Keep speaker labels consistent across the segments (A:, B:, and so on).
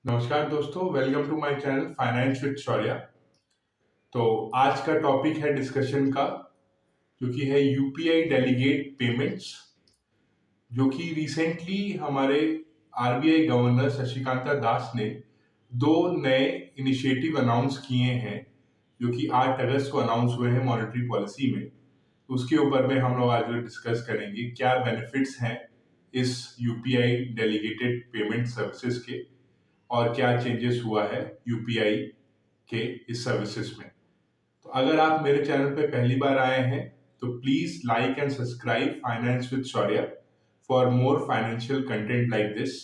A: नमस्कार दोस्तों, welcome to my channel Finance with Shaurya. तो आज का टॉपिक है डिस्कशन का, जो कि है यूपीआई डेलीगेट पेमेंट्स, जो कि रिसेंटली हमारे आरबीआई गवर्नर शशिकांता दास ने दो नए इनिशिएटिव अनाउंस किए हैं, जो कि 8 अगस्त को अनाउंस हुए हैं मॉनेटरी पॉलिसी में। उसके ऊपर में हम लोग आज डिस्कस करेंगे क्या बेनिफिट्स हैं इस यूपीआई डेलीगेटेड पेमेंट सर्विसेज के और क्या चेंजेस हुआ है यूपीआई के इस सर्विसेज में। तो अगर आप मेरे चैनल पे पहली बार आए हैं तो please like and subscribe finance with Shaurya for more financial content like this.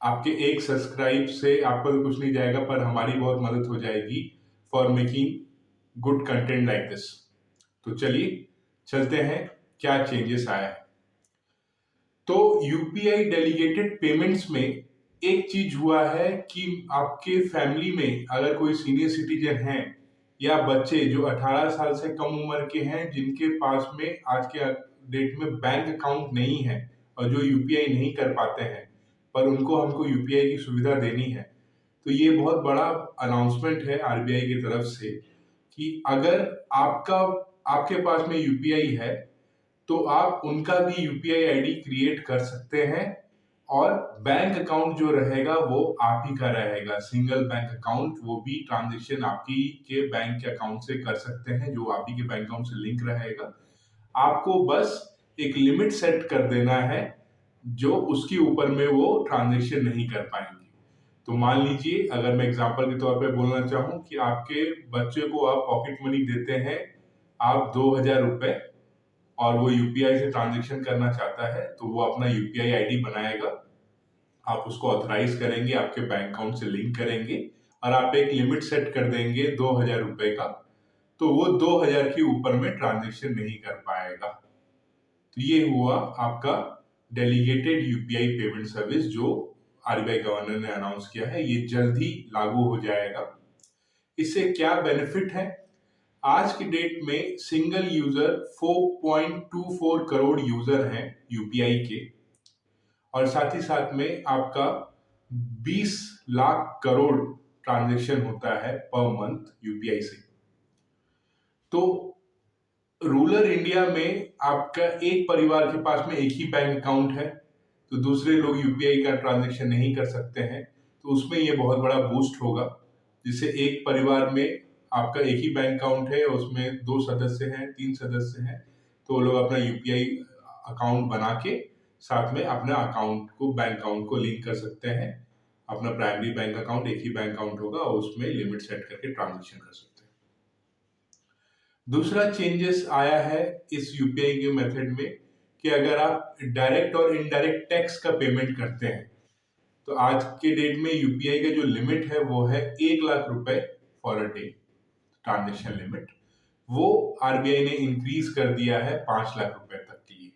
A: आपके एक सब्सक्राइब से आपको तो कुछ नहीं जाएगा, पर हमारी बहुत मदद हो जाएगी for making good content like this. तो चलिए चलते हैं क्या चेंजेस आया है। तो यूपीआई डेलीगेटेड पेमेंट्स में एक चीज हुआ है कि आपके फैमिली में अगर कोई सीनियर सिटीजन है या बच्चे जो 18 साल से कम उम्र के हैं, जिनके पास में आज के डेट में बैंक अकाउंट नहीं है और जो यूपीआई नहीं कर पाते हैं, पर उनको हमको यूपीआई की सुविधा देनी है। तो ये बहुत बड़ा अनाउंसमेंट है आरबीआई की तरफ से कि अगर आपके पास में यूपीआई है तो आप उनका भी यूपीआई आईडी क्रिएट कर सकते हैं और बैंक अकाउंट जो रहेगा वो आप ही का रहेगा, सिंगल बैंक अकाउंट। वो भी ट्रांजेक्शन आपकी के बैंक के अकाउंट से कर सकते हैं, जो आप ही के बैंक अकाउंट से लिंक रहेगा। आपको बस एक लिमिट सेट कर देना है, जो उसके ऊपर में वो ट्रांजेक्शन नहीं कर पाएंगे। तो मान लीजिए, अगर मैं एग्जांपल के तौर पे बोलना चाहूँ कि आपके बच्चे को आप पॉकेट मनी देते हैं, आप 2000 रुपए, और वो यूपीआई से ट्रांजेक्शन करना चाहता है, तो वो अपना यूपीआई आईडी बनाएगा, आप उसको ऑथराइज करेंगे, आपके बैंक अकाउंट से लिंक करेंगे और आप एक लिमिट सेट कर देंगे 2000 रुपए का, तो वो 2000 के ऊपर में ट्रांजेक्शन नहीं कर पाएगा। तो ये हुआ आपका डेलीगेटेड यूपीआई पेमेंट सर्विस जो आरबीआई गवर्नर ने अनाउंस किया है। ये जल्द ही लागू हो जाएगा। इससे क्या बेनिफिट है? आज की डेट में सिंगल यूजर 4.24 करोड़ यूजर हैं यूपीआई के, और साथ ही साथ में आपका 20 लाख करोड़ ट्रांजैक्शन होता है पर मंथ यूपीआई से। तो रूरल इंडिया में आपका एक परिवार के पास में एक ही बैंक अकाउंट है, तो दूसरे लोग यूपीआई का ट्रांजैक्शन नहीं कर सकते हैं, तो उसमें ये बहुत बड़ा बूस्ट होगा, जिससे एक परिवार में आपका एक ही बैंक अकाउंट है, उसमें 2 सदस्य हैं, 3 सदस्य हैं, तो वो लोग अपना यूपीआई अकाउंट बना के साथ में अपने अकाउंट को, बैंक अकाउंट को लिंक कर सकते हैं। अपना प्राइमरी बैंक अकाउंट एक ही बैंक अकाउंट होगा और उसमें लिमिट सेट करके ट्रांजैक्शन कर सकते हैं। दूसरा चेंजेस आया है इस यूपीआई के मेथड में कि अगर आप डायरेक्ट और इनडायरेक्ट टैक्स का पेमेंट करते हैं, तो आज के डेट में यूपीआई का जो लिमिट है वो है 1 लाख रुपए for a day transaction limit. वो आरबीआई ने इंक्रीज कर दिया है 5 लाख रुपए तक के लिए।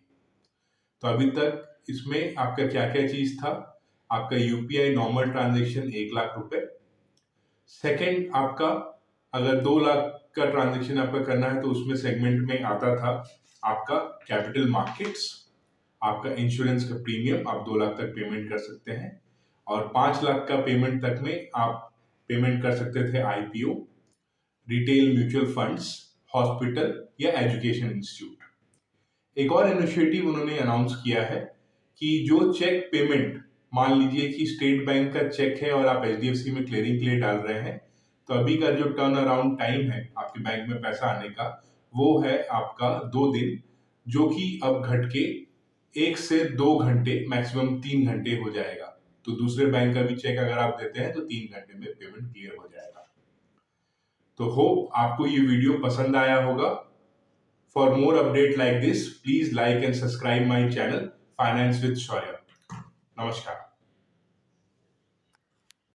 A: तो अभी तक इसमें आपका क्या क्या चीज था? आपका यूपीआई नॉर्मल ट्रांजेक्शन 1 लाख रुपए। सेकेंड, आपका अगर 2 लाख का ट्रांजेक्शन आपका करना है तो उसमें सेगमेंट में आता था आपका कैपिटल मार्केट्स, आपका इंश्योरेंस का प्रीमियम आप 2 लाख तक पेमेंट कर सकते हैं, और 5 लाख का पेमेंट तक में आप पेमेंट कर सकते थे IPO, retail mutual funds, hospital या एजुकेशन इंस्टीट्यूट। एक और इनिशिएटिव उन्होंने अनाउंस किया है कि जो चेक पेमेंट, मान लीजिए कि स्टेट बैंक का चेक है और आप एचडीएफसी में क्लियरिंग के लिए डाल रहे हैं, तो अभी का जो टर्न अराउंड टाइम है आपके बैंक में पैसा आने का, वो है आपका 2 दिन, जो कि अब घट के 1 से 2 घंटे, मैक्सिमम 3 घंटे हो जाएगा। तो दूसरे बैंक का भी चेक अगर आप देते हैं तो 3 घंटे में पेमेंट क्लियर हो जाएगा। तो होप आपको ये वीडियो पसंद आया होगा। For more update like this, please like and subscribe my channel Finance with Shaurya. नमस्कार।